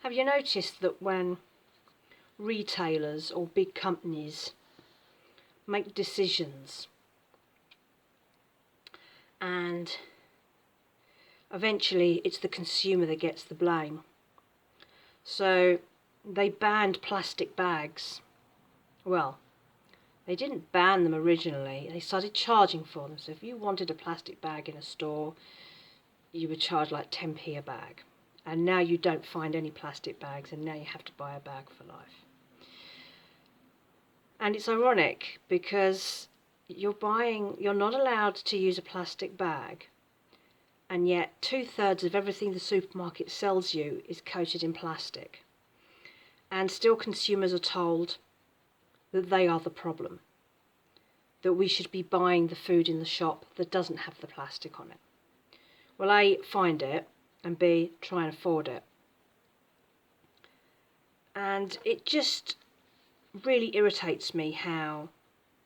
Have you noticed that when retailers or big companies make decisions and eventually it's the consumer that gets the blame? So they banned plastic bags. Well, they didn't ban them originally, they started charging for them. So if you wanted a plastic bag in a store, you would charge like 10p a bag. And now you don't find any plastic bags, and now you have to buy a bag for life. And it's ironic because you're not allowed to use a plastic bag, and yet 2/3 of everything the supermarket sells you is coated in plastic. And still consumers are told that they are the problem, that we should be buying the food in the shop that doesn't have the plastic on it. Well, A, find it, and B, try and afford it. And it just really irritates me how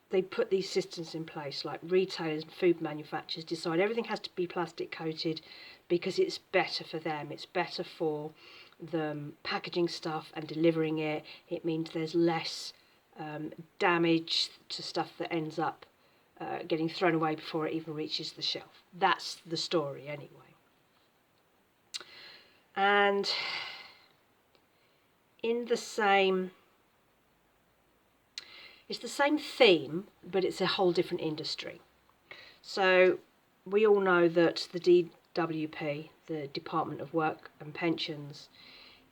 they put these systems in place, like retailers and food manufacturers decide everything has to be plastic coated because it's better for them, it's better for them packaging stuff and delivering it. It means there's less damage to stuff that ends up getting thrown away before it even reaches the shelf. That's the story anyway. And it's the same theme, but it's a whole different industry. So we all know that the DWP, the Department of Work and Pensions,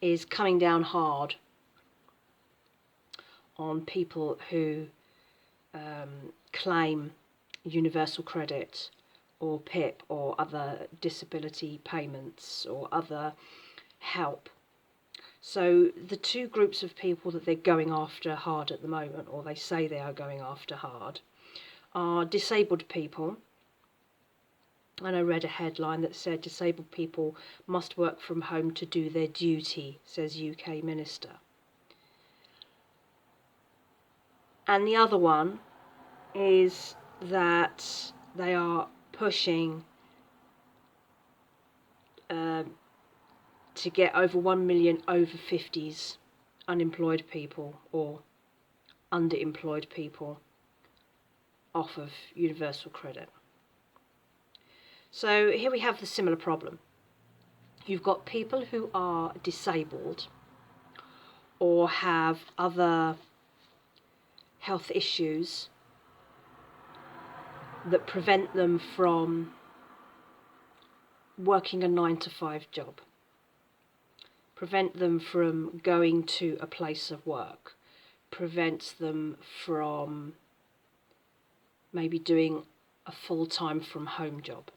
is coming down hard on people who claim universal credit or PIP or other disability payments or other help. So the two groups of people that they're going after hard at the moment, or they say they are going after hard, are disabled people. And I read a headline that said disabled people must work from home to do their duty, says UK Minister. And the other one is that they are pushing to get over 1 million over 50s unemployed people or underemployed people off of universal credit. So here we have the similar problem. You've got people who are disabled or have other health issues that prevent them from working a 9-to-5 job, prevent them from going to a place of work, prevents them from maybe doing a full-time from home job.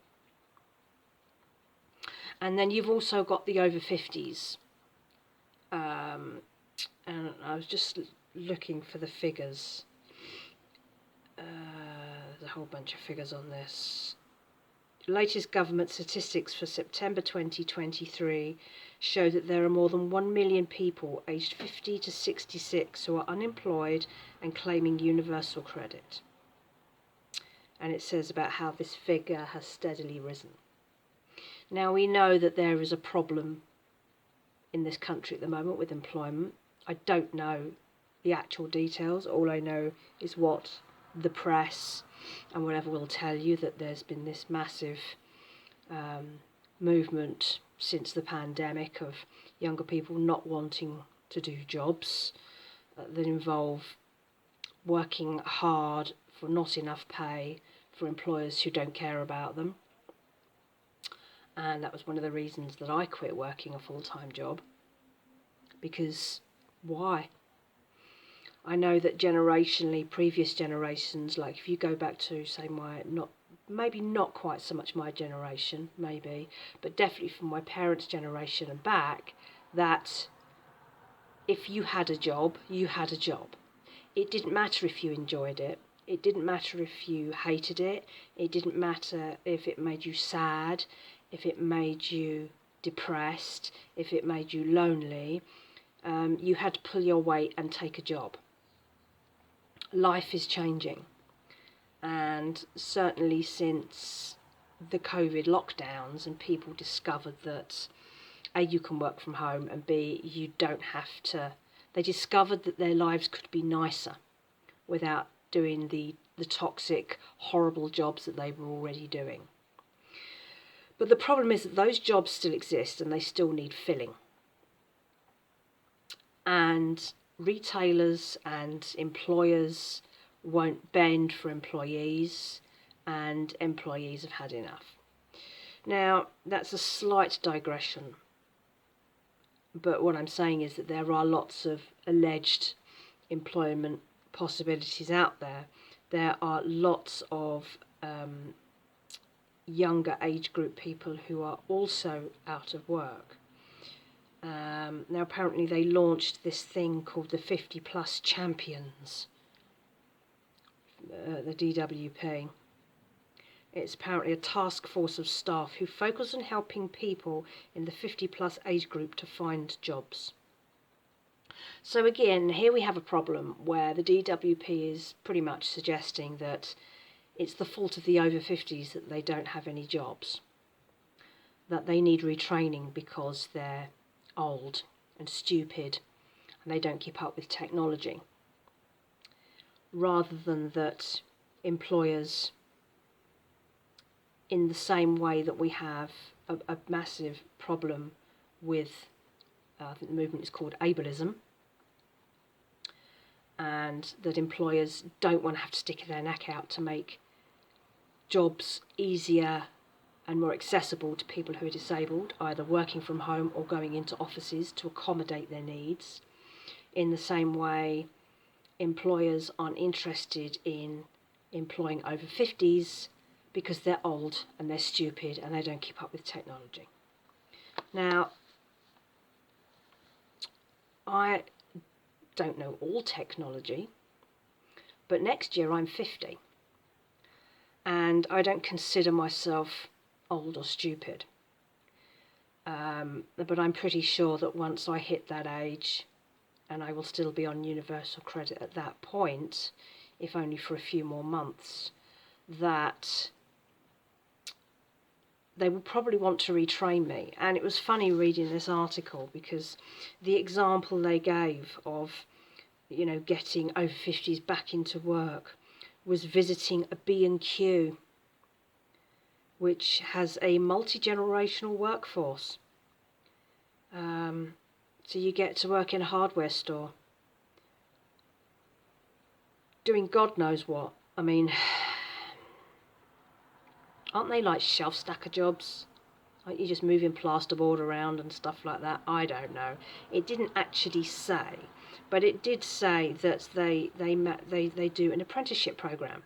And then you've also got the over 50s. And I was just looking for the figures. There's a whole bunch of figures on this. The latest government statistics for September 2023 show that there are more than 1 million people aged 50 to 66 who are unemployed and claiming universal credit. And it says about how this figure has steadily risen. Now we know that there is a problem in this country at the moment with employment. I don't know the actual details. All I know is what the press and whatever will tell you, that there's been this massive movement since the pandemic of younger people not wanting to do jobs that involve working hard for not enough pay for employers who don't care about them. And that was one of the reasons that I quit working a full-time job. Because why? I know that generationally, previous generations, like if you go back to, say, maybe not quite so much my generation, maybe, but definitely from my parents' generation and back, that if you had a job, you had a job. It didn't matter if you enjoyed it. It didn't matter if you hated it. It didn't matter if it made you sad, if it made you depressed, if it made you lonely. You had to pull your weight and take a job. Life is changing, and certainly since the COVID lockdowns and people discovered that A, you can work from home, and B, you don't have to. They discovered that their lives could be nicer without doing the toxic, horrible jobs that they were already doing. But the problem is that those jobs still exist and they still need filling. And retailers and employers won't bend for employees, and employees have had enough. Now, that's a slight digression, but what I'm saying is that there are lots of alleged employment possibilities out there. There are lots of younger age group people who are also out of work. Now, apparently they launched this thing called the 50 Plus Champions, the DWP. It's apparently a task force of staff who focus on helping people in the 50 plus age group to find jobs. So again, here we have a problem where the DWP is pretty much suggesting that it's the fault of the over 50s that they don't have any jobs, that they need retraining because they're old and stupid and they don't keep up with technology, rather than that employers, in the same way that we have a massive problem with, I think the movement is called ableism, and that employers don't want to have to stick their neck out to make jobs easier and more accessible to people who are disabled, either working from home or going into offices to accommodate their needs. In the same way, employers aren't interested in employing over 50s because they're old and they're stupid and they don't keep up with technology. Now, I don't know all technology, but next year I'm 50, and I don't consider myself old or stupid. But I'm pretty sure that once I hit that age, and I will still be on universal credit at that point, if only for a few more months, that they will probably want to retrain me. And it was funny reading this article because the example they gave of, getting over 50s back into work was visiting a B&Q, which has a multi-generational workforce. So you get to work in a hardware store, doing God knows what. I mean, aren't they like shelf stacker jobs? Aren't you just moving plasterboard around and stuff like that? I don't know. It didn't actually say, but it did say that they do an apprenticeship program,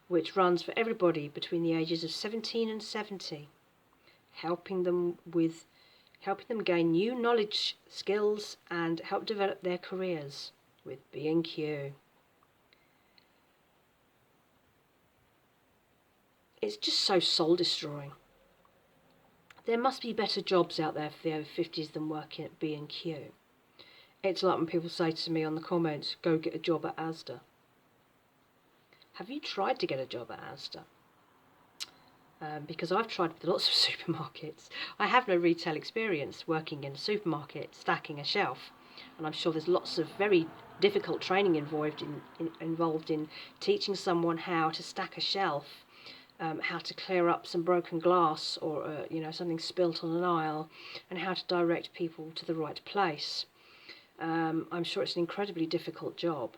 which runs for everybody between the ages of 17 and 70, helping them gain new knowledge, skills, and help develop their careers with B&Q. It's just so soul-destroying. There must be better jobs out there for the over 50s than working at B&Q. It's like when people say to me on the comments, go get a job at Asda. Have you tried to get a job at Asda? Because I've tried with lots of supermarkets. I have no retail experience working in a supermarket, stacking a shelf. And I'm sure there's lots of very difficult training involved in teaching someone how to stack a shelf, how to clear up some broken glass or something spilt on an aisle, and how to direct people to the right place. I'm sure it's an incredibly difficult job.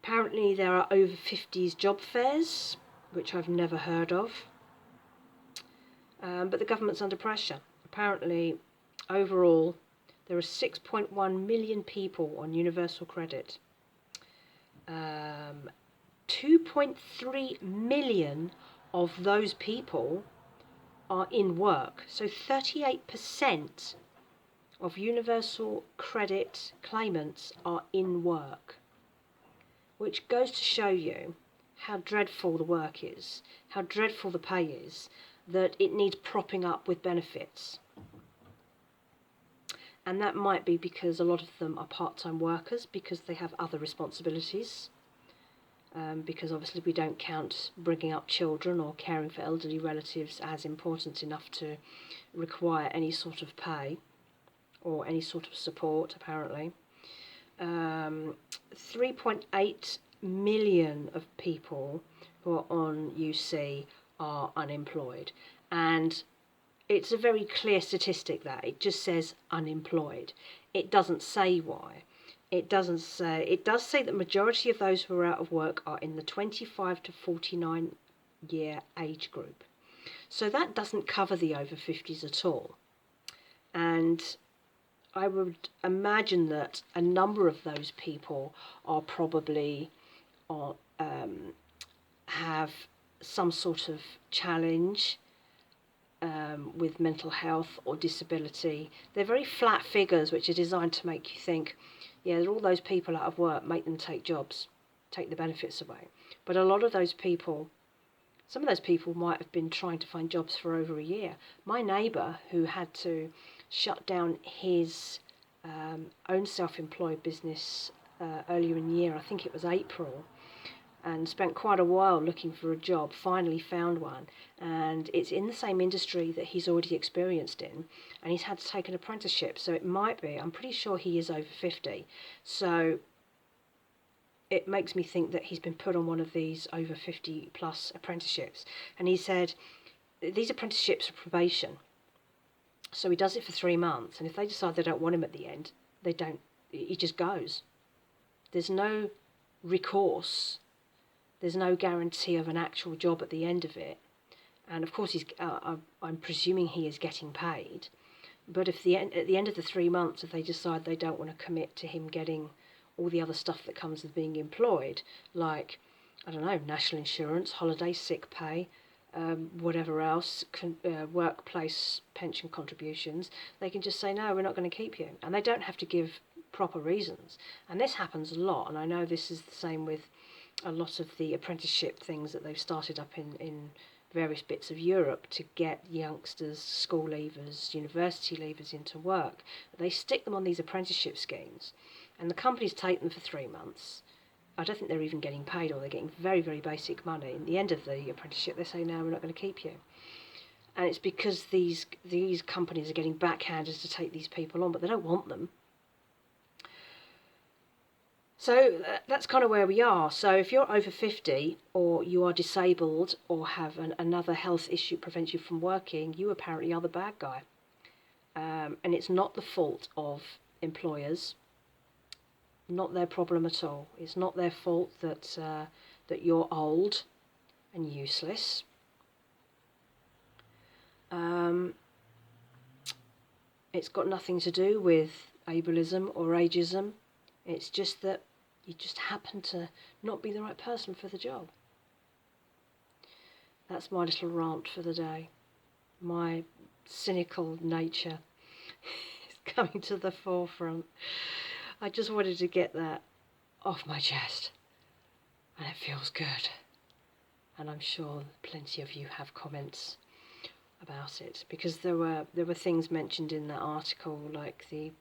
Apparently there are over 50s job fairs, which I've never heard of. But the government's under pressure. Apparently, overall, there are 6.1 million people on universal credit. 2.3 million of those people are in work. So 38% of universal credit claimants are in work, which goes to show you how dreadful the work is, how dreadful the pay is, that it needs propping up with benefits. And that might be because a lot of them are part-time workers because they have other responsibilities. because obviously we don't count bringing up children or caring for elderly relatives as important enough to require any sort of pay or any sort of support, apparently. 3.8 million of people who are on UC are unemployed, and it's a very clear statistic that it just says unemployed. It doesn't say why. It does say that majority of those who are out of work are in the 25 to 49 year age group. So that doesn't cover the over 50s at all. And I would imagine that a number of those people are probably have some sort of challenge with mental health or disability. They're very flat figures which are designed to make you think, yeah, there are all those people out of work, make them take jobs, take the benefits away. But a lot of those people, some of those people might have been trying to find jobs for over a year. My neighbour, who had to shut down his own self-employed business earlier in the year, I think it was April, and spent quite a while looking for a job, finally found one, and it's in the same industry that he's already experienced in, and he's had to take an apprenticeship, so it might be, I'm pretty sure he is over 50, so it makes me think that he's been put on one of these over 50 plus apprenticeships, and he said these apprenticeships are probation, so he does it for 3 months, and if they decide they don't want him at the end, he just goes. There's no recourse. There's no guarantee of an actual job at the end of it. And of course, I'm presuming he is getting paid. But at the end of the 3 months, if they decide they don't want to commit to him getting all the other stuff that comes with being employed, like, I don't know, national insurance, holiday, sick pay, whatever else, workplace pension contributions, they can just say, no, we're not going to keep you. And they don't have to give proper reasons. And this happens a lot. And I know this is the same with a lot of the apprenticeship things that they've started up in various bits of Europe to get youngsters, school leavers, university leavers into work. They stick them on these apprenticeship schemes, and the companies take them for 3 months. I don't think they're even getting paid, or they're getting very, very basic money. At the end of the apprenticeship, they say, no, we're not going to keep you. And it's because these companies are getting backhanded to take these people on, but they don't want them. So that's kind of where we are. So if you're over 50 or you are disabled or have another health issue prevents you from working, you apparently are the bad guy. And it's not the fault of employers, not their problem at all. It's not their fault that you're old and useless. It's got nothing to do with ableism or ageism. It's just that you just happen to not be the right person for the job. That's my little rant for the day. My cynical nature is coming to the forefront. I just wanted to get that off my chest, and it feels good. And I'm sure plenty of you have comments about it, because there were things mentioned in that article, like the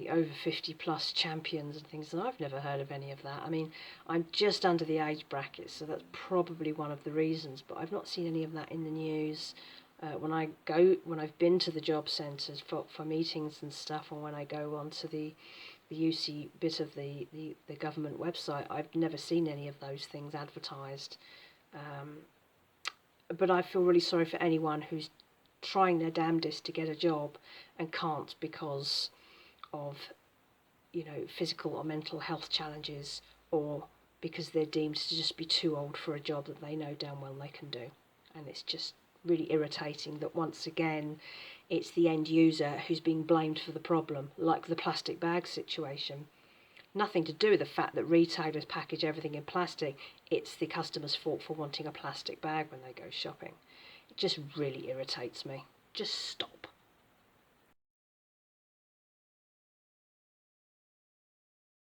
over 50 plus champions and things, and I've never heard of any of that. I mean, I'm just under the age bracket, so that's probably one of the reasons, but I've not seen any of that in the news. When I've been to the job centres for meetings and stuff, or when I go onto the UC bit of the government website, I've never seen any of those things advertised. But I feel really sorry for anyone who's trying their damnedest to get a job and can't because of, physical or mental health challenges, or because they're deemed to just be too old for a job that they know damn well they can do. And it's just really irritating that once again it's the end user who's being blamed for the problem, like the plastic bag situation. Nothing to do with the fact that retailers package everything in plastic. It's the customer's fault for wanting a plastic bag when they go shopping. It just really irritates me. Just stop